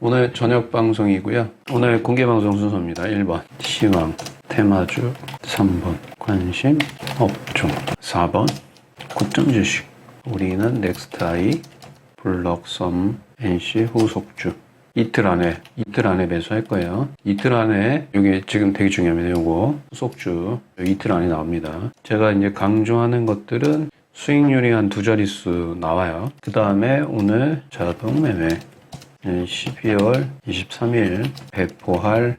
오늘 저녁 방송이고요. 오늘 공개 방송 순서입니다. 1번 시황, 테마주, 3번 관심, 업종, 4번 고점 주식. 우리는 넥스트아이, 블록섬, NC 후속주. 이틀 안에 매수할 거예요. 이틀 안에, 여기 지금 되게 중요합니다. 요거 후속주 이틀 안에 나옵니다. 제가 이제 강조하는 것들은 수익률이 한 두 자릿수 나와요. 그 다음에 오늘 자동매매 12월 23일 배포할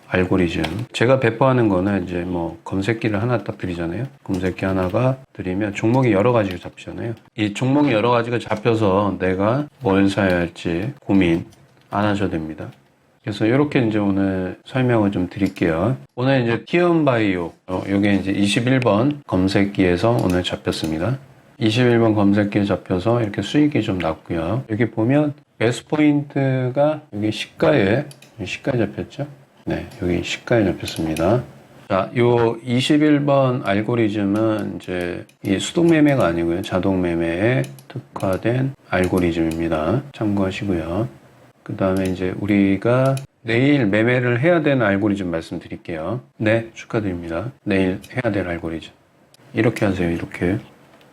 알고리즘. 제가 배포하는 거는 이제 뭐 검색기를 하나 딱 드리잖아요. 검색기 하나가 드리면 종목이 여러 가지가 잡히잖아요. 이 종목이 여러 가지가 잡혀서 내가 뭘 사야 할지 고민 안 하셔도 됩니다. 그래서 이렇게 이제 오늘 설명을 좀 드릴게요. 오늘 이제 티움바이오, 요게 이제 21번 검색기에서 오늘 잡혔습니다. 21번 검색기에 잡혀서 이렇게 수익이 좀 났고요. 여기 보면 매수 포인트가 여기 시가에 잡혔죠? 네, 여기 시가에 잡혔습니다. 자, 요 21번 알고리즘은 이제 이 수동 매매가 아니고요. 자동 매매에 특화된 알고리즘입니다. 참고하시고요. 그 다음에 이제 우리가 내일 매매를 해야 되는 알고리즘 말씀드릴게요. 네, 축하드립니다. 내일 해야 될 알고리즘. 이렇게 하세요, 이렇게.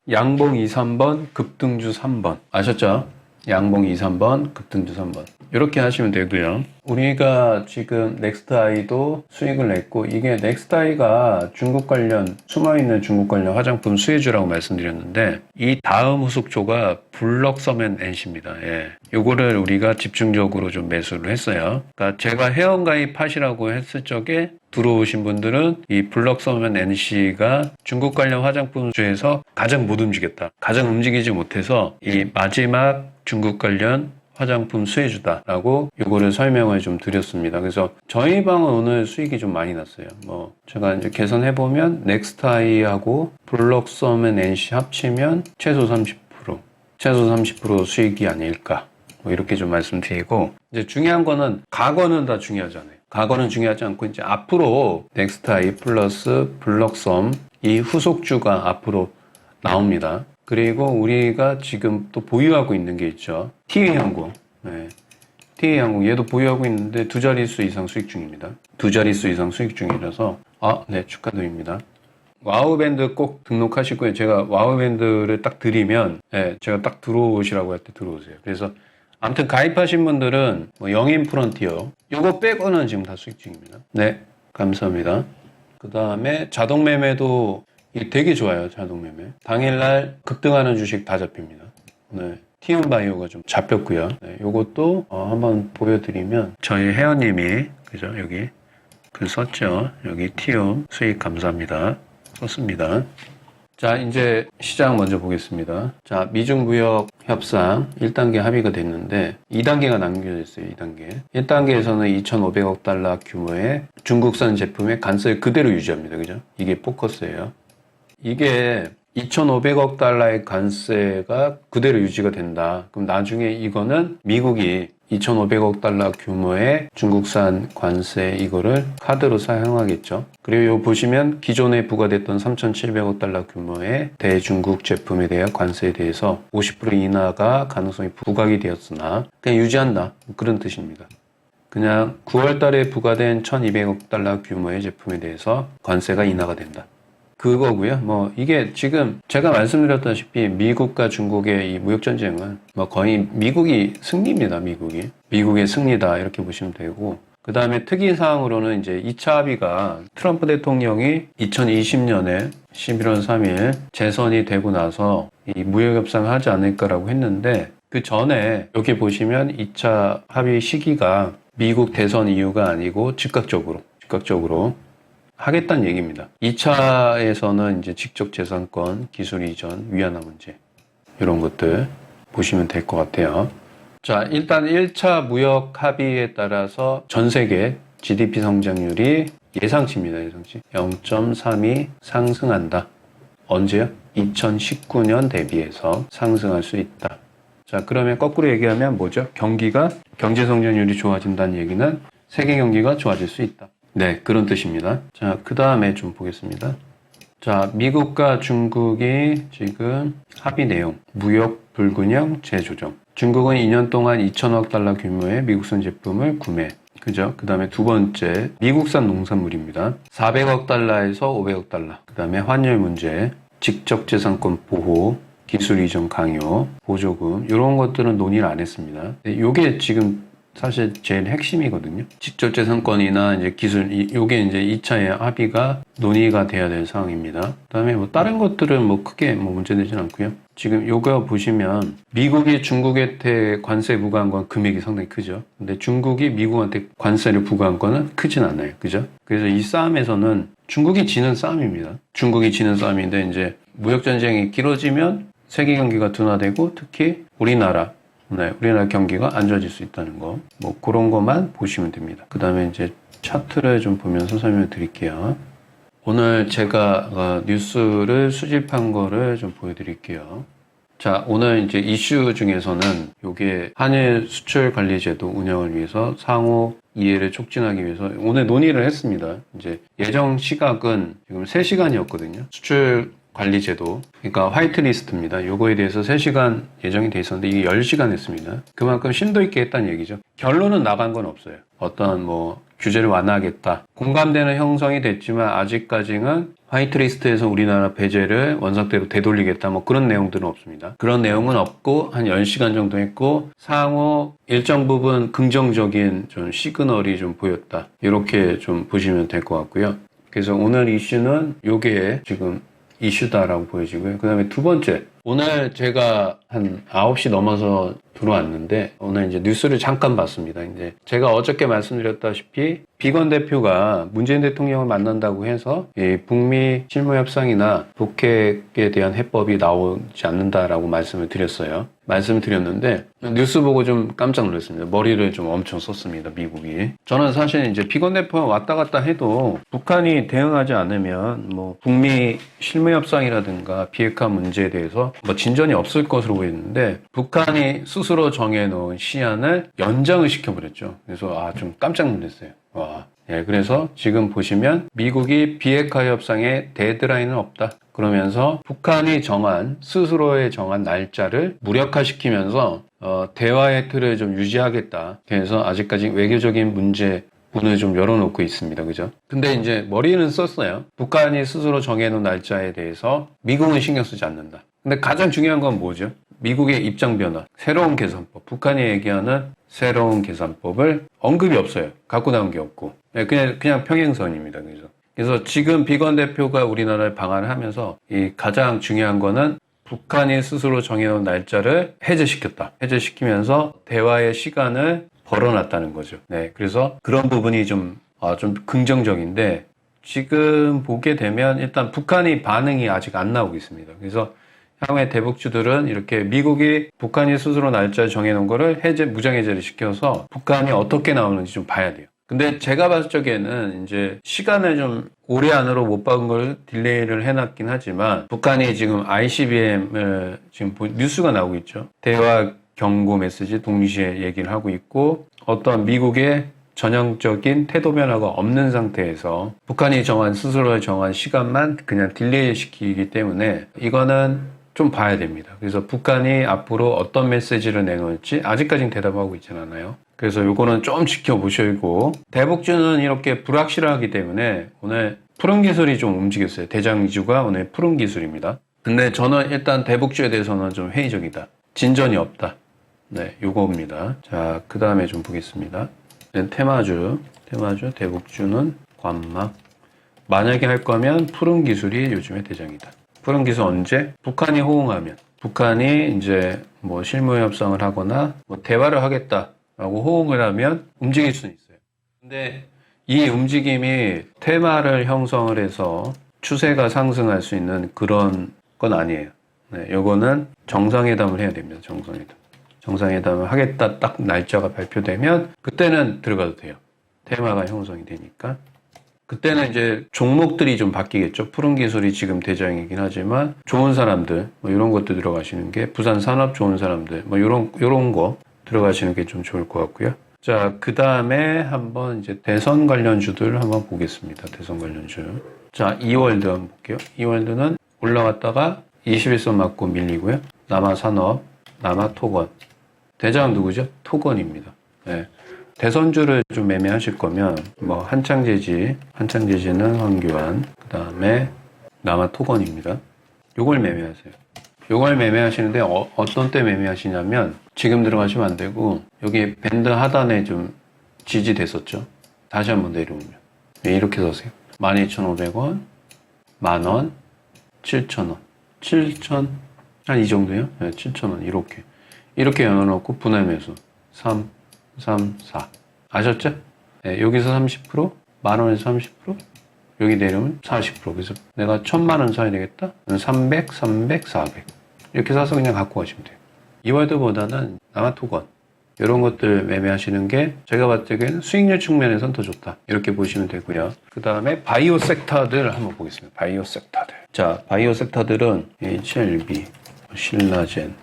양봉 2, 3번, 급등주 3번. 아셨죠? 양봉 2, 3번, 급등주 3번. 이렇게 하시면 되고요. 우리가 지금 넥스트아이도 수익을 냈고, 이게 넥스트아이가 중국 관련, 숨어있는 중국 관련 화장품 수혜주라고 말씀드렸는데, 이 다음 후속조가 블록섬 NC입니다. 예. 요거를 우리가 집중적으로 좀 매수를 했어요. 그러니까 제가 회원가입 하시라고 했을 적에 들어오신 분들은 이 블록섬 NC가 중국 관련 화장품 주에서 가장 못 움직였다. 가장 움직이지 못해서 이 마지막 중국 관련 화장품 수혜주다라고 요거를 설명을 좀 드렸습니다. 그래서 저희 방은 오늘 수익이 좀 많이 났어요. 뭐 제가 이제 계산해보면 넥스트아이하고 블록섬 NC 합치면 최소 30% 수익이 아닐까. 뭐 이렇게 좀 말씀드리고, 이제 중요한 거는 과거는 다 중요하잖아요. 과거는 중요하지 않고 이제 앞으로 넥스트아이 플러스 블록섬 이 후속주가 앞으로 나옵니다. 그리고 우리가 지금 또 보유하고 있는 게 있죠. TA항공. 네. TA항공 얘도 보유하고 있는데 두 자릿수 이상 수익 중입니다. 두 자릿수 이상 수익 중이라서 네, 축하드립니다. 와우밴드 꼭 등록하시고요. 제가 와우밴드를 딱 드리면 제가 딱 들어오시라고 할 때 들어오세요. 그래서 아무튼 가입하신 분들은 뭐 영인 프론티어 요거 빼고는 지금 다 수익 중입니다. 네, 감사합니다. 그 다음에 자동 매매도 이게 되게 좋아요. 자동 매매 당일날 급등하는 주식 다 잡힙니다. 네, 티움바이오가 좀 잡혔고요. 네, 요것도 한번 보여드리면 저희 회원님이 그죠, 여기 글 썼죠. 여기 티움 수익 감사합니다 썼습니다. 자, 이제 시장 먼저 보겠습니다. 자, 미중 무역 협상 1단계 합의가 됐는데 2단계가 남겨져 있어요. 2단계. 1단계에서는 2,500억 달러 규모의 중국산 제품의 관세를 그대로 유지합니다. 그죠? 이게 포커스예요. 이게 2,500억 달러의 관세가 그대로 유지가 된다. 그럼 나중에 이거는 미국이 2,500억 달러 규모의 중국산 관세 이거를 카드로 사용하겠죠. 그리고 요 보시면 기존에 부과됐던 3,700억 달러 규모의 대중국 제품에 대한 관세에 대해서 50% 인하가 가능성이 부각이 되었으나 그냥 유지한다. 그런 뜻입니다. 그냥 9월 달에 부과된 1,200억 달러 규모의 제품에 대해서 관세가 인하가 된다. 그거고요. 뭐 이게 지금 제가 말씀드렸다시피 미국과 중국의 이 무역전쟁은 뭐 거의 미국이 승리입니다. 미국의 승리다 이렇게 보시면 되고, 그 다음에 특이사항으로는 이제 2차 합의가 트럼프 대통령이 2020년에 11월 3일 재선이 되고 나서 이 무역협상을 하지 않을까라고 했는데, 그 전에 여기 보시면 2차 합의 시기가 미국 대선 이후가 아니고 즉각적으로 하겠다는 얘기입니다. 2차에서는 이제 직접 재산권, 기술 이전, 위안화 문제 이런 것들 보시면 될 것 같아요. 자, 일단 1차 무역 합의에 따라서 전 세계 GDP 성장률이 예상치입니다. 예상치 0.32 상승한다. 언제요? 2019년 대비해서 상승할 수 있다. 자, 그러면 거꾸로 얘기하면 뭐죠? 경제 성장률이 좋아진다는 얘기는 세계 경기가 좋아질 수 있다. 네, 그런 뜻입니다. 자, 그 다음에 좀 보겠습니다. 자, 미국과 중국이 지금 합의 내용, 무역 불균형 재조정. 중국은 2년 동안 2천억 달러 규모의 미국산 제품을 구매. 그죠? 그 다음에 두 번째, 미국산 농산물입니다. 400억 달러에서 500억 달러. 그 다음에 환율 문제, 직접재산권 보호, 기술 이전 강요, 보조금, 이런 것들은 논의를 안 했습니다. 이게 지금 사실 제일 핵심이거든요. 직접재산권이나 이제 기술, 요게 이제 2차의 합의가 논의가 돼야 될 상황입니다. 그 다음에 뭐 다른 것들은 뭐 크게 뭐 문제되진 않고요. 지금 요거 보시면 미국이 중국한테 관세 부과한 건 금액이 상당히 크죠. 근데 중국이 미국한테 관세를 부과한 거는 크진 않아요. 그죠? 그래서 이 싸움에서는 중국이 지는 싸움입니다. 중국이 지는 싸움인데 이제 무역전쟁이 길어지면 세계 경기가 둔화되고 특히 우리나라 경기가 안 좋아질 수 있다는 거. 뭐 그런 것만 보시면 됩니다. 그 다음에 이제 차트를 좀 보면서 설명을 드릴게요. 오늘 제가 뉴스를 수집한 거를 좀 보여드릴게요. 자, 오늘 이제 이슈 중에서는 요게 한일 수출 관리 제도 운영을 위해서 상호 이해를 촉진하기 위해서 오늘 논의를 했습니다. 이제 예정 시각은 지금 3시간이었거든요. 수출 관리 제도, 그러니까 화이트리스트입니다. 요거에 대해서 3시간 예정이 돼 있었는데 이게 10시간 했습니다. 그만큼 심도 있게 했다는 얘기죠. 결론은 나간 건 없어요. 어떤 뭐 규제를 완화하겠다. 공감대는 형성이 됐지만 아직까지는 화이트리스트에서 우리나라 배제를 원상태로 되돌리겠다. 뭐 그런 내용들은 없습니다. 그런 내용은 없고 한 10시간 정도 했고 상호 일정 부분 긍정적인 좀 시그널이 좀 보였다. 이렇게 좀 보시면 될 것 같고요. 그래서 오늘 이슈는 요게 지금 이슈다라고 보여지고요. 그 다음에 두 번째, 오늘 제가 한 9시 넘어서 들어왔는데 오늘 이제 뉴스를 잠깐 봤습니다. 이제 제가 어저께 말씀드렸다시피 비건 대표가 문재인 대통령을 만난다고 해서 이 북미 실무 협상이나 북핵에 대한 해법이 나오지 않는다라고 말씀을 드렸는데 뉴스 보고 좀 깜짝 놀랐습니다. 머리를 좀 엄청 썼습니다. 미국이. 저는 사실 이제 비건 대표가 왔다 갔다 해도 북한이 대응하지 않으면 뭐 북미 실무 협상이라든가 비핵화 문제에 대해서 뭐 진전이 없을 것으로 보이는데 북한이 스스로 정해놓은 시한을 연장을 시켜버렸죠. 그래서 좀 깜짝 놀랐어요. 와. 예, 그래서 지금 보시면 미국이 비핵화 협상에 데드라인은 없다. 그러면서 북한이 스스로의 정한 날짜를 무력화시키면서 대화의 틀을 좀 유지하겠다. 그래서 아직까지 외교적인 문을 좀 열어놓고 있습니다. 그죠? 근데 이제 머리는 썼어요. 북한이 스스로 정해놓은 날짜에 대해서 미국은 신경 쓰지 않는다. 근데 가장 중요한 건 뭐죠? 미국의 입장 변화, 새로운 계산법, 북한이 얘기하는 새로운 계산법을 언급이 없어요. 갖고 나온 게 없고. 그냥 평행선입니다. 그래서 지금 비건 대표가 우리나라에 방한을 하면서 이 가장 중요한 거는 북한이 스스로 정해놓은 날짜를 해제시켰다. 해제시키면서 대화의 시간을 벌어놨다는 거죠. 네. 그래서 그런 부분이 좀 긍정적인데 지금 보게 되면 일단 북한이 반응이 아직 안 나오고 있습니다. 그래서 향후에 대북주들은 이렇게 미국이 북한이 스스로 날짜 정해놓은 거를 무장해제를 시켜서 북한이 어떻게 나오는지 좀 봐야 돼요. 근데 제가 봤을 적에는 이제 시간을 좀 올해 안으로 못 박은 걸 딜레이를 해놨긴 하지만 북한이 지금 ICBM을 지금 뉴스가 나오고 있죠. 대화 경고 메시지 동시에 얘기를 하고 있고 어떤 미국의 전형적인 태도 변화가 없는 상태에서 북한이 스스로 정한 시간만 그냥 딜레이 시키기 때문에 이거는 좀 봐야 됩니다. 그래서 북한이 앞으로 어떤 메시지를 내놓을지 아직까지는 대답하고 있진 않아요. 그래서 요거는 좀 지켜보시고 대북주는 이렇게 불확실하기 때문에 오늘 푸른 기술이 좀 움직였어요. 대장주가 오늘 푸른 기술입니다. 근데 저는 일단 대북주에 대해서는 좀 회의적이다. 진전이 없다. 네, 요거입니다. 자, 그 다음에 좀 보겠습니다. 테마주, 대북주는 관막. 만약에 할 거면 푸른 기술이 요즘의 대장이다. 푸른 기술 언제? 북한이 호응하면. 북한이 이제 뭐 실무 협상을 하거나 뭐 대화를 하겠다라고 호응을 하면 움직일 수는 있어요. 근데 이 움직임이 테마를 형성을 해서 추세가 상승할 수 있는 그런 건 아니에요. 네, 요거는 정상회담을 해야 됩니다. 정상회담을 하겠다 딱 날짜가 발표되면 그때는 들어가도 돼요. 테마가 형성이 되니까. 그때는 이제 종목들이 좀 바뀌겠죠. 푸른 기술이 지금 대장이긴 하지만 좋은 사람들, 뭐 이런 것도 들어가시는 게 부산 산업 좋은 사람들, 뭐 요런 거 들어가시는 게 좀 좋을 것 같고요. 자, 그 다음에 한번 이제 대선 관련주들 한번 보겠습니다. 대선 관련주. 자, 이월드 한번 볼게요. 이월드는 올라갔다가 21선 맞고 밀리고요. 남아산업, 남아토건. 대장은 누구죠? 토건입니다. 네. 대선주를 좀 매매하실 거면 뭐 한창제지는 황교안, 그 다음에 남아토건입니다. 요걸 매매하세요. 요걸 매매하시는데 어떤 때 매매하시냐면 지금 들어가시면 안 되고 여기 밴드 하단에 좀 지지됐었죠. 다시 한번 내려오면 이렇게 사세요. 12,500원, 만원, 7,000원, 7,000, 한 이 정도요? 네, 7,000원 이렇게 열어놓고 분할 매수 3, 3, 4 아셨죠? 네, 여기서 30%, 만원에서 30%, 여기 내려오면 40%. 그래서 내가 1,000만원 사야 되겠다? 300, 300, 400 이렇게 사서 그냥 갖고 가시면 돼요. 이월드보다는 남아토건 이런 것들 매매하시는 게 제가 봤을 때는 수익률 측면에서는 더 좋다. 이렇게 보시면 되고요. 그 다음에 바이오 섹터들 한번 보겠습니다. 바이오 섹터들. 자, 바이오 섹터들은 HLB, 신라젠,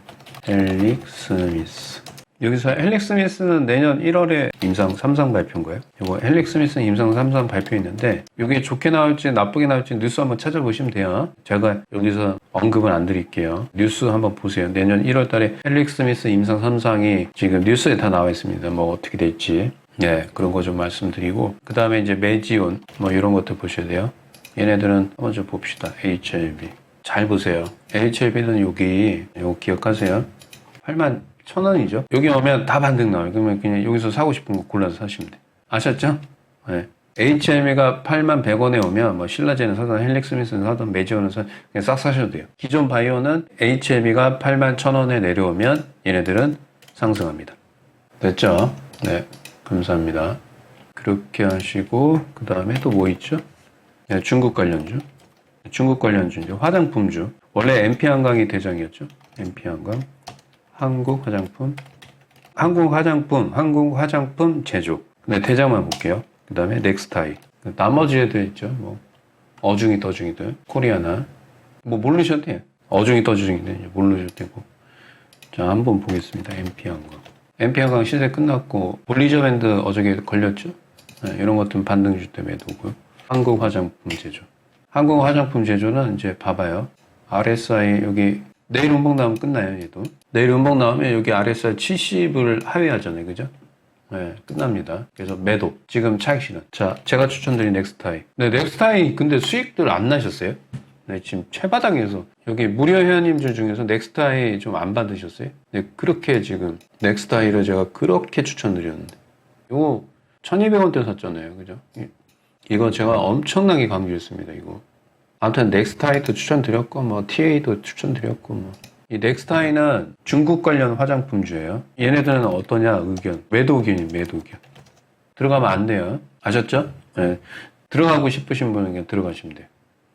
헬릭스미스. 여기서 헬릭스미스는 내년 1월에 임상 3상 발표인 거예요. 이거 헬릭스미스는 임상 3상 발표했는데 이게 좋게 나올지 나쁘게 나올지 뉴스 한번 찾아보시면 돼요. 제가 여기서 언급은 안 드릴게요. 뉴스 한번 보세요. 내년 1월 달에 헬릭스미스 임상 3상이 지금 뉴스에 다 나와 있습니다. 뭐 어떻게 될지. 네, 그런 거 좀 말씀드리고 그 다음에 이제 메지온 뭐 이런 것들 보셔야 돼요. 얘네들은 한번 좀 봅시다. HLB 잘 보세요. HLB는 여기 이거 기억하세요. 81,000원이죠. 여기 오면 다 반등 나와요. 그러면 그냥 여기서 사고 싶은 거 골라서 사시면 돼요. 아셨죠? 네. HLB가 81,100원에 오면 뭐 신라젠을 사든 헬릭스미스를 사든 메지온을 사든 그냥 싹 사셔도 돼요. 기존 바이오는 HLB가 81,000원에 내려오면 얘네들은 상승합니다. 됐죠? 네. 감사합니다. 그렇게 하시고 그 다음에 또 뭐 있죠? 네, 중국 관련주. 중국 관련주 이제 화장품주. 원래 MP한강이 대장이었죠. MP한강. 한국화장품 제조. 네, 대장만 볼게요. 그 다음에 넥스타이. 나머지 애들 있죠. 뭐 어중이 더중이들. 코리아나. 뭐 모르셔도 돼요. 어중이 더중이들 모르셔도 되고. 자, 한번 보겠습니다. MP한강. MP한강 시세 끝났고 볼리저밴드 어저께 걸렸죠. 네, 이런 것들은 반등주 때문에 도고요. 한국화장품 제조. 한국화장품 제조는 이제 봐봐요. RSI 여기 내일 음봉 나오면 끝나요. 얘도. 내일 음봉 나오면 여기 RSI 70을 하회하잖아요. 그죠? 네, 끝납니다. 그래서 매도. 지금 차익 실현. 자, 제가 추천드린 넥스타이. 네, 넥스타이 근데 수익들 안 나셨어요? 네, 지금 최바닥에서 여기 무료 회원님들 중에서 넥스타이 좀 안 받으셨어요? 네, 그렇게 지금 넥스타이를 제가 그렇게 추천드렸는데 이거 1,200원대 샀잖아요. 그죠? 이거 제가 엄청나게 강조했습니다. 이거. 아무튼 넥스타이도 추천드렸고 뭐 TA도 추천드렸고 뭐. 이 넥스타이는 중국 관련 화장품주예요. 얘네들은 어떠냐 의견. 매도 의견이에요. 매도 의견. 들어가면 안 돼요. 아셨죠? 네. 들어가고 싶으신 분은 그냥 들어가시면 돼요.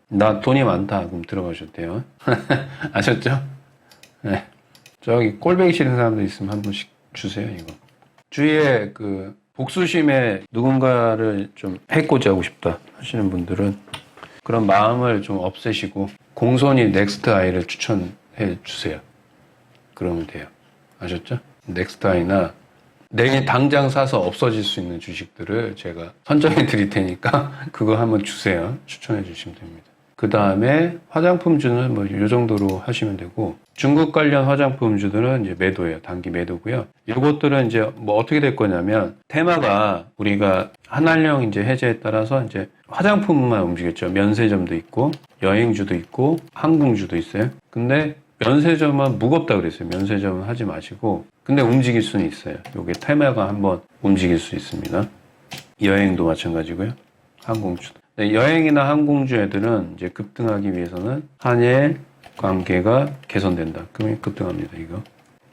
나 돈이 많다. 그럼 들어가셔도 돼요. 아셨죠? 네. 저기 꼴배기 싫은 사람들 있으면 한 분씩 주세요. 이거. 주위에 그 복수심에 누군가를 좀 해코지하고 싶다 하시는 분들은 그런 마음을 좀 없애시고 공손히 넥스트아이를 추천해 주세요. 그러면 돼요. 아셨죠? 넥스트아이나 내일 당장 사서 없어질 수 있는 주식들을 제가 선정해 드릴 테니까 그거 한번 주세요. 추천해 주시면 됩니다. 그 다음에 화장품주는 뭐 이 정도로 하시면 되고 중국 관련 화장품주들은 이제 매도예요. 단기 매도고요. 이것들은 이제 뭐 어떻게 될 거냐면 테마가 우리가 한한령 이제 해제에 따라서 이제 화장품만 움직였죠. 면세점도 있고 여행주도 있고 항공주도 있어요. 근데 면세점은 무겁다 그랬어요. 면세점은 하지 마시고 근데 움직일 수는 있어요. 요게 테마가 한번 움직일 수 있습니다. 여행도 마찬가지고요. 항공주도. 네, 여행이나 항공주 애들은 이제 급등하기 위해서는 한일 관계가 개선된다. 그러면 급등합니다. 이거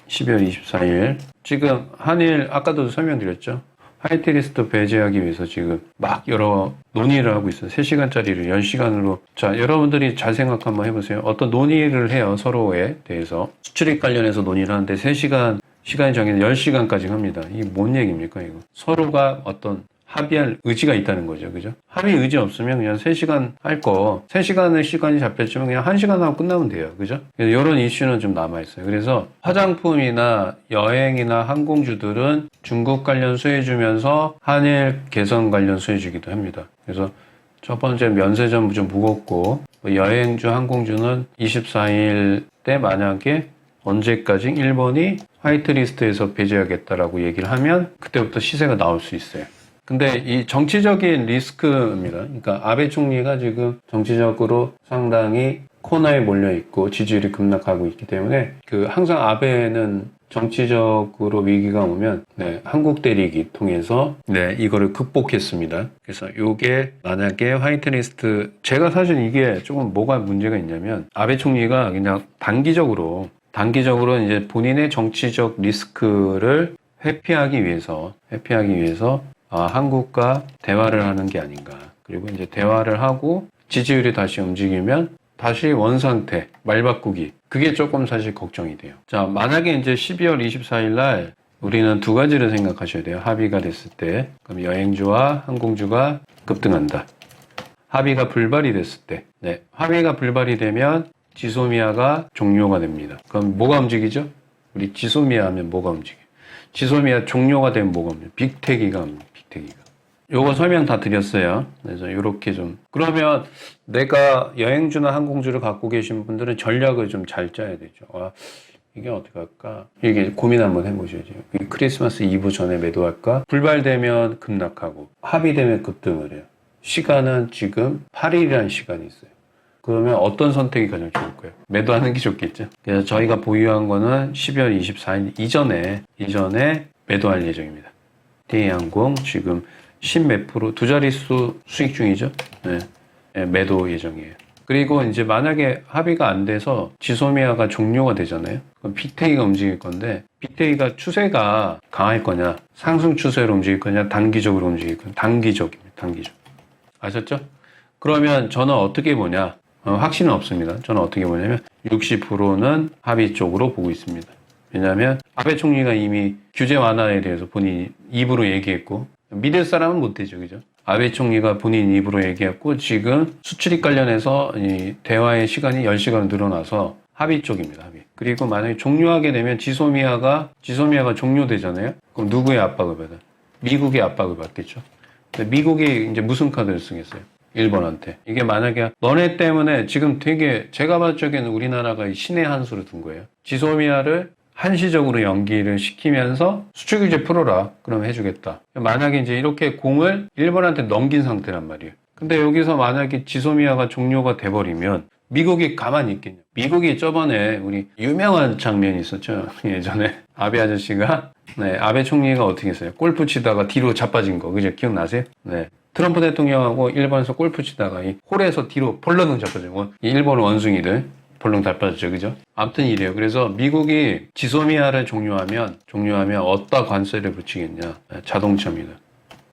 12월 24일 지금 한일 아까도 설명드렸죠. 화이트리스트 배제하기 위해서 지금 막 여러 논의를 하고 있어요. 3시간짜리를 10시간으로. 자, 여러분들이 잘 생각 한번 해보세요. 어떤 논의를 해요. 서로에 대해서. 수출입 관련해서 논의를 하는데 3시간 시간이 정해서 10시간까지 합니다. 이게 뭔 얘기입니까, 이거? 서로가 어떤 합의할 의지가 있다는 거죠. 그죠? 합의 의지 없으면 그냥 3시간 할 거, 3시간의 시간이 잡혔지만 그냥 1시간 하고 끝나면 돼요. 그죠? 이런 이슈는 좀 남아있어요. 그래서 화장품이나 여행이나 항공주들은 중국 관련 수혜주면서 한일 개선 관련 수혜주기도 합니다. 그래서 첫 번째 면세점 좀 무겁고 여행주, 항공주는 24일 때 만약에 언제까지 일본이 화이트리스트에서 배제하겠다라고 얘기를 하면 그때부터 시세가 나올 수 있어요. 근데 이 정치적인 리스크입니다. 그러니까 아베 총리가 지금 정치적으로 상당히 코너에 몰려 있고 지지율이 급락하고 있기 때문에 항상 아베는 정치적으로 위기가 오면 한국 때리기 통해서 이거를 극복했습니다. 그래서 이게 만약에 화이트리스트, 제가 사실 이게 조금 뭐가 문제가 있냐면 아베 총리가 그냥 단기적으로 이제 본인의 정치적 리스크를 회피하기 위해서 한국과 대화를 하는 게 아닌가. 그리고 이제 대화를 하고 지지율이 다시 움직이면 다시 원상태, 말바꾸기. 그게 조금 사실 걱정이 돼요. 자, 만약에 이제 12월 24일 날 우리는 두 가지를 생각하셔야 돼요. 합의가 됐을 때. 그럼 여행주와 항공주가 급등한다. 합의가 불발이 됐을 때. 합의가 불발이 되면 지소미아가 종료가 됩니다. 그럼 뭐가 움직이죠? 우리 지소미아 하면 뭐가 움직여요? 지소미아 종료가 되면 뭐가 움직여요? 빅테기가 움직여요. 빅테기가. 요거 설명 다 드렸어요. 그래서 이렇게 좀, 그러면 내가 여행주나 항공주를 갖고 계신 분들은 전략을 좀 잘 짜야 되죠. 이게 어떻게 할까? 이게 고민 한번 해보셔야죠. 크리스마스 이브 전에 매도할까? 불발되면 급락하고 합의되면 급등을 해요. 시간은 지금 8일이라는 시간이 있어요. 그러면 어떤 선택이 가장 좋을 거예요? 매도하는 게 좋겠죠. 그래서 저희가 보유한 거는 12월 24일 이전에 매도할 예정입니다. 대한항공 지금 10몇 프로, 두 자릿수 수익 중이죠. 매도 예정이에요. 그리고 이제 만약에 합의가 안 돼서 지소미아가 종료가 되잖아요. 그럼 빅테이가 움직일 건데, 빅테이가 추세가 강할 거냐, 상승 추세로 움직일 거냐, 단기적으로 움직일 거냐, 단기적입니다. 단기적. 아셨죠? 그러면 저는 어떻게 보냐? 확신은 없습니다. 저는 어떻게 보냐면 60%는 합의 쪽으로 보고 있습니다. 왜냐하면 아베 총리가 이미 규제 완화에 대해서 본인이 입으로 얘기했고, 믿을 사람은 못 되죠, 그죠? 아베 총리가 본인 입으로 얘기했고, 지금 수출입 관련해서 이 대화의 시간이 10시간 늘어나서 합의 쪽입니다, 합의. 그리고 만약에 종료하게 되면 지소미아가 종료되잖아요? 그럼 누구의 압박을 받아요? 미국의 압박을 받겠죠. 미국이 이제 무슨 카드를 쓰겠어요? 일본한테. 이게 만약에 너네 때문에 지금 되게 제가 봤을 적에는 우리나라가 신의 한 수를 둔 거예요. 지소미아를 한시적으로 연기를 시키면서 수출 규제 풀어라. 그럼 해주겠다. 만약에 이제 이렇게 공을 일본한테 넘긴 상태란 말이에요. 근데 여기서 만약에 지소미아가 종료가 돼버리면 미국이 가만히 있겠냐. 미국이 저번에 우리 유명한 장면이 있었죠. 예전에 아베 아저씨가 아베 총리가 어떻게 했어요? 골프 치다가 뒤로 자빠진 거. 그죠? 기억나세요? 트럼프 대통령하고 일본에서 골프 치다가 이 홀에서 뒤로 펄렁 자빠지고 일본 원숭이들 펄렁 자빠졌죠. 그죠? 아무튼 이래요. 그래서 미국이 지소미아를 종료하면 어디다 관세를 붙이겠냐? 자동차입니다.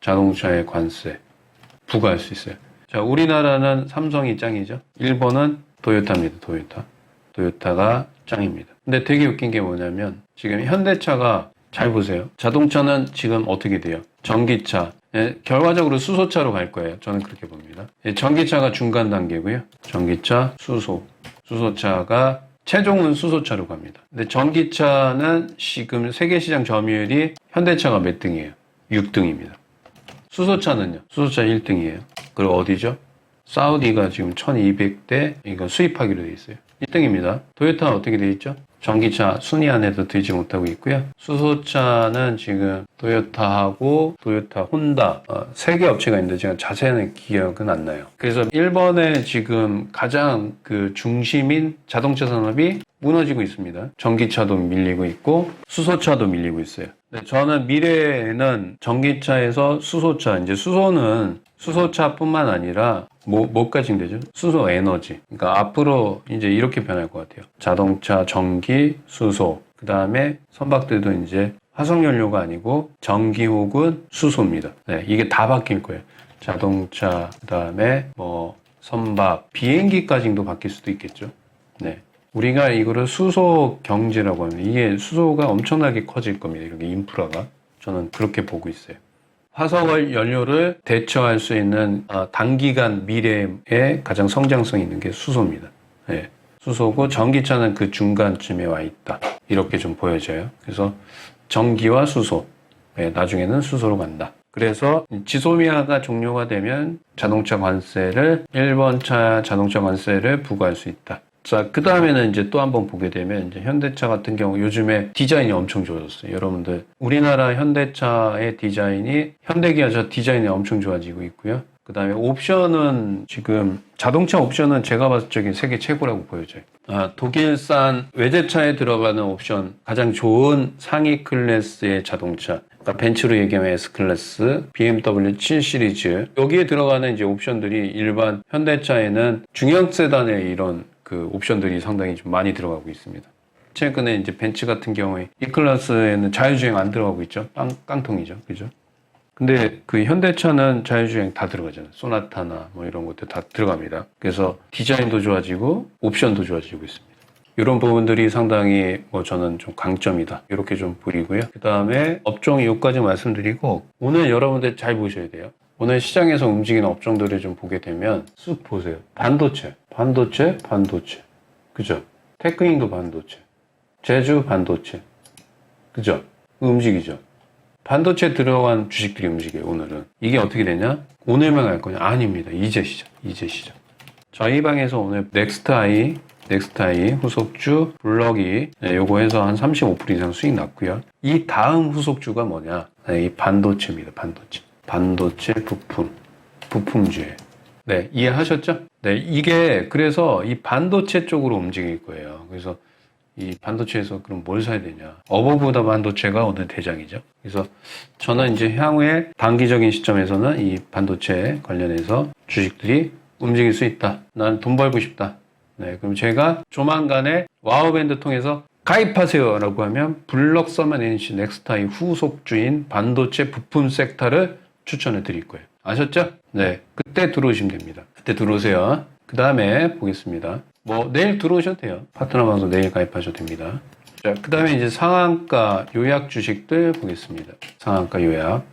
자동차에 관세 부과할 수 있어요. 자, 우리나라는 삼성이 짱이죠. 일본은 토요타입니다. 토요타가 짱입니다. 근데 되게 웃긴 게 뭐냐면 지금 현대차가 잘 보세요. 자동차는 지금 어떻게 돼요? 전기차. 결과적으로 수소차로 갈 거예요. 저는 그렇게 봅니다. 전기차가 중간 단계고요. 전기차, 수소차가 최종은 수소차로 갑니다. 근데 전기차는 지금 세계시장 점유율이 현대차가 몇 등이에요? 6등입니다. 수소차는요? 수소차 1등이에요. 그리고 어디죠? 사우디가 지금 1200대 이거 수입하기로 돼 있어요. 1등입니다. 토요타는 어떻게 돼 있죠? 전기차 순위 안에도 들지 못하고 있고요. 수소차는 지금 토요타하고 토요타, 혼다 3개 업체가 있는데 제가 자세한 기억은 안 나요. 그래서 일본의 지금 가장 중심인 자동차 산업이 무너지고 있습니다. 전기차도 밀리고 있고 수소차도 밀리고 있어요. 근데 저는 미래에는 전기차에서 수소차, 이제 수소는 수소차뿐만 아니라 뭐까지 되죠? 수소 에너지. 그러니까 앞으로 이제 이렇게 변할 것 같아요. 자동차, 전기, 수소. 그 다음에 선박들도 이제 화석연료가 아니고 전기 혹은 수소입니다. 이게 다 바뀔 거예요. 자동차, 그 다음에 선박, 비행기까지도 바뀔 수도 있겠죠. 우리가 이거를 수소 경제라고 하면 이게 수소가 엄청나게 커질 겁니다. 이렇게 인프라가. 저는 그렇게 보고 있어요. 화석 연료를 대처할 수 있는 단기간 미래에 가장 성장성 있는 게 수소입니다. 수소고 전기차는 그 중간쯤에 와 있다. 이렇게 좀 보여져요. 그래서 전기와 수소, 나중에는 수소로 간다. 그래서 지소미아가 종료가 되면 자동차 관세를 일본차 자동차 관세를 부과할 수 있다. 자, 그 다음에는 이제 또 한번 보게 되면 이제 현대차 같은 경우 요즘에 디자인이 엄청 좋아졌어요. 여러분들 우리나라 현대차의 디자인이 현대기아차 디자인이 엄청 좋아지고 있고요. 그 다음에 옵션은 지금 자동차 옵션은 제가 봤을 적에 세계 최고라고 보여져요. 독일산 외제차에 들어가는 옵션 가장 좋은 상위 클래스의 자동차. 그러니까 벤츠로 얘기하면 S클래스, BMW 7 시리즈 여기에 들어가는 이제 옵션들이 일반 현대차에는 중형 세단의 이런 그 옵션들이 상당히 좀 많이 들어가고 있습니다. 최근에 이제 벤츠 같은 경우에 이 클래스에는 자율주행 안 들어가고 있죠. 깡통이죠. 그죠? 근데 그 현대차는 자율주행 다 들어가잖아요. 소나타나 뭐 이런 것들 다 들어갑니다. 그래서 디자인도 좋아지고 옵션도 좋아지고 있습니다. 이런 부분들이 상당히 뭐 저는 좀 강점이다. 이렇게 좀 보이고요. 그 다음에 업종이 여기까지 말씀드리고 오늘 여러분들 잘 보셔야 돼요. 오늘 시장에서 움직이는 업종들을 좀 보게 되면 쑥 보세요. 반도체. 그죠? 테크인도 반도체. 제주 반도체. 그죠? 움직이죠? 반도체 들어간 주식들이 움직여요, 오늘은. 이게 어떻게 되냐? 오늘만 갈 거냐? 아닙니다. 이제 시작. 저희 방에서 오늘 넥스트아이 후속주, 블럭이 요거 해서 한 35% 이상 수익 났고요. 이 다음 후속주가 뭐냐? 이 반도체입니다. 반도체 부품주에. 네, 이해하셨죠? 네, 이게 그래서 이 반도체 쪽으로 움직일 거예요. 그래서 이 반도체에서 그럼 뭘 사야 되냐? 어버브더 반도체가 오늘 대장이죠. 그래서 저는 이제 향후에 단기적인 시점에서는 이 반도체 관련해서 주식들이 움직일 수 있다. 나는 돈 벌고 싶다. 네, 그럼 제가 조만간에 와우밴드 통해서 가입하세요 라고 하면 블럭서먼 NC 넥스타이 후속주인 반도체 부품 섹터를 추천해 드릴 거예요. 아셨죠? 네, 그때 들어오시면 됩니다. 그때 들어오세요. 그 다음에 보겠습니다. 뭐 내일 들어오셔도 돼요. 파트너 방송 내일 가입하셔도 됩니다. 자, 그 다음에 이제 상한가 요약 주식들 보겠습니다. 상한가 요약.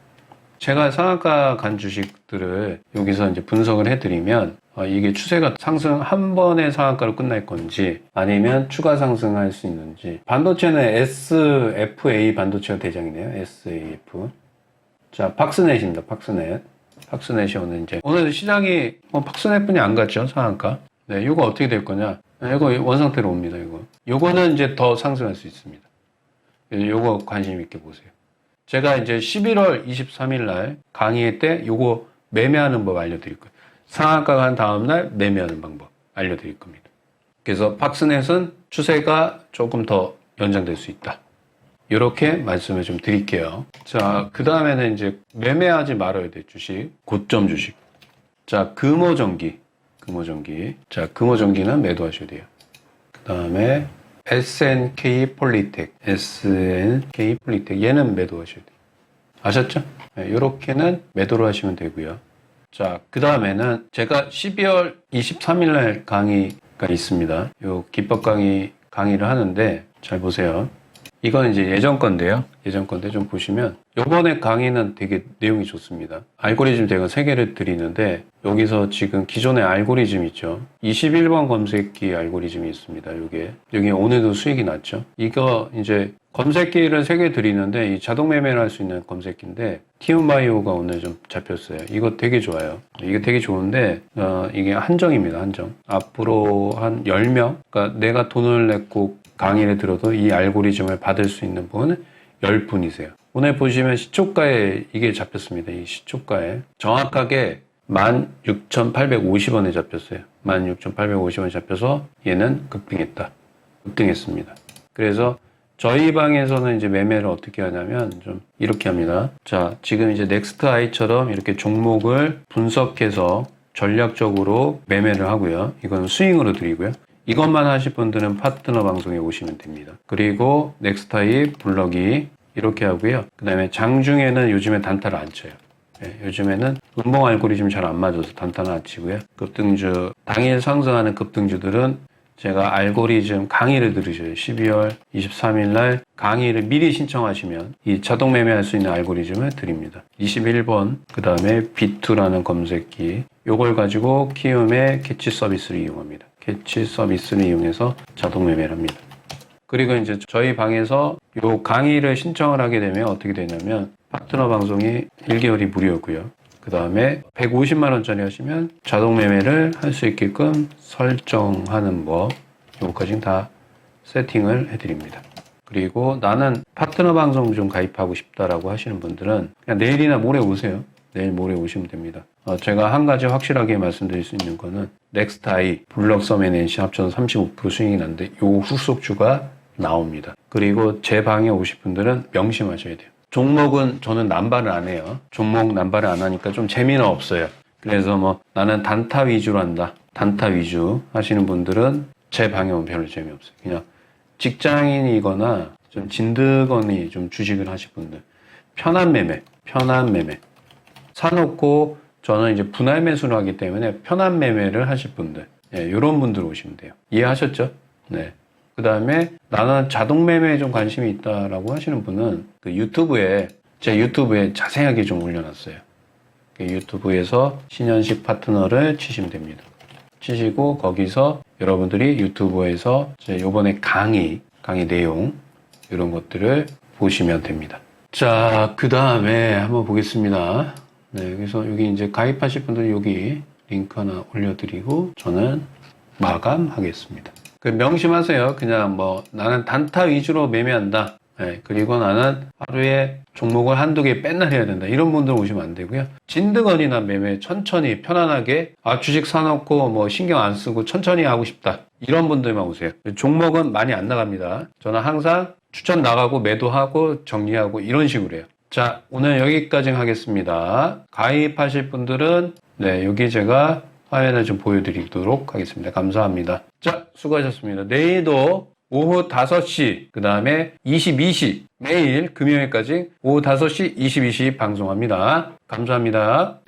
제가 상한가 간 주식들을 여기서 이제 분석을 해드리면 이게 추세가 상승 한 번의 상한가로 끝날 건지 아니면 추가 상승할 수 있는지. 반도체는 SFA 반도체가 대장이네요. SAF. 자, 팍스넷입니다. 팍스넷이 오늘 시장이 팍스넷뿐이 안 갔죠. 상한가. 네, 이거 어떻게 될 거냐? 이거 원상태로 옵니다. 요거는 이제 더 상승할 수 있습니다. 요거 관심 있게 보세요. 제가 이제 11월 23일 날 강의 때 요거 매매하는 법 알려드릴 거예요. 상한가 간 다음 날 매매하는 방법 알려드릴 겁니다. 그래서 팍스넷은 추세가 조금 더 연장될 수 있다. 이렇게 말씀을 좀 드릴게요. 자, 그 다음에는 이제 매매하지 말아야 될 주식, 고점 주식. 자, 금호전기. 자, 금호전기는 매도하셔야 돼요. 그 다음에 SNK 폴리텍. 얘는 매도하셔야 돼요. 아셨죠? 네, 이렇게는 매도를 하시면 되고요. 자, 그 다음에는 제가 12월 23일 날 강의가 있습니다. 요 기법 강의를 하는데 잘 보세요. 이건 이제 예전 건데요. 예전 건데 좀 보시면 요번에 강의는 되게 내용이 좋습니다. 알고리즘 제가 3개를 드리는데 여기서 지금 기존의 알고리즘 있죠. 21번 검색기 알고리즘이 있습니다. 여기 오늘도 수익이 났죠. 이거 이제 검색기를 3개 드리는데 이 자동 매매를 할 수 있는 검색기인데 티움바이오가 오늘 좀 잡혔어요. 이거 되게 좋아요. 이게 되게 좋은데 이게 한정입니다. 한정. 앞으로 한 10명 그러니까 내가 돈을 냈고 강의를 들어도 이 알고리즘을 받을 수 있는 분은 10분이세요. 오늘 보시면 시초가에 이게 잡혔습니다. 이 시초가에 정확하게 16,850원에 잡혔어요. 16,850원에 잡혀서 얘는 급등했습니다. 그래서 저희 방에서는 이제 매매를 어떻게 하냐면 좀 이렇게 합니다. 자, 지금 이제 넥스트아이처럼 이렇게 종목을 분석해서 전략적으로 매매를 하고요. 이건 스윙으로 드리고요. 이것만 하실 분들은 파트너 방송에 오시면 됩니다. 그리고 넥스타이, 블럭이 이렇게 하고요. 그 다음에 장중에는 요즘에 단타를 안 쳐요. 네, 요즘에는 음봉 알고리즘 잘 안 맞아서 단타는 안 치고요. 급등주, 당일 상승하는 급등주들은 제가 알고리즘 강의를 들으셔요. 12월 23일 날 강의를 미리 신청하시면 이 자동 매매할 수 있는 알고리즘을 드립니다. 21번, 그 다음에 B2라는 검색기. 요걸 가지고 키움의 캐치 서비스를 이용합니다. 캐치 서비스를 이용해서 자동 매매를 합니다. 그리고 이제 저희 방에서 요 강의를 신청을 하게 되면 어떻게 되냐면 파트너 방송이 1개월이 무료고요. 그 다음에 150만 원짜리 하시면 자동 매매를 할 수 있게끔 설정하는 법 요거까지 다 세팅을 해드립니다. 그리고 나는 파트너 방송 좀 가입하고 싶다라고 하시는 분들은 그냥 내일이나 모레 오세요. 내일 모레 오시면 됩니다. 제가 한 가지 확실하게 말씀드릴 수 있는 거는 넥스타이, 블럭섬 NNC 합쳐서 35% 수익이 났는데 요 후속주가 나옵니다. 그리고 제 방에 오실 분들은 명심하셔야 돼요. 종목은 저는 남발을 안 해요. 종목 남발을 안 하니까 좀 재미는 없어요. 그래서 뭐 나는 단타 위주로 한다. 단타 위주 하시는 분들은 제 방에 오면 별로 재미없어요. 그냥 직장인이거나 좀 진드거니 좀 주식을 하실 분들. 편한 매매. 사놓고 저는 이제 분할 매수를 하기 때문에 편한 매매를 하실 분들. 이런 분들 오시면 돼요. 이해하셨죠? 네. 그 다음에 나는 자동 매매에 좀 관심이 있다라고 하시는 분은 그 유튜브에, 제 유튜브에 자세하게 좀 올려놨어요. 유튜브에서 신현식 파트너를 치시면 됩니다. 치시고 거기서 여러분들이 유튜브에서 요번에 강의 내용 이런 것들을 보시면 됩니다. 자, 그 다음에 한번 보겠습니다. 네, 그래서 여기 이제 가입하실 분들은 여기 링크 하나 올려드리고 저는 마감하겠습니다. 명심하세요. 그냥 뭐 나는 단타 위주로 매매한다. 네, 그리고 나는 하루에 종목을 한두 개 맨날 해야 된다. 이런 분들 오시면 안 되고요. 진드건이나 매매 천천히 편안하게 주식 사놓고 뭐 신경 안 쓰고 천천히 하고 싶다. 이런 분들만 오세요. 종목은 많이 안 나갑니다. 저는 항상 추천 나가고 매도하고 정리하고 이런 식으로 해요. 자, 오늘 여기까지 하겠습니다. 가입하실 분들은 네, 여기 제가 화면을 좀 보여드리도록 하겠습니다. 감사합니다. 자, 수고하셨습니다. 내일도 오후 5시, 그 다음에 22시, 매일 금요일까지 오후 5시, 22시 방송합니다. 감사합니다.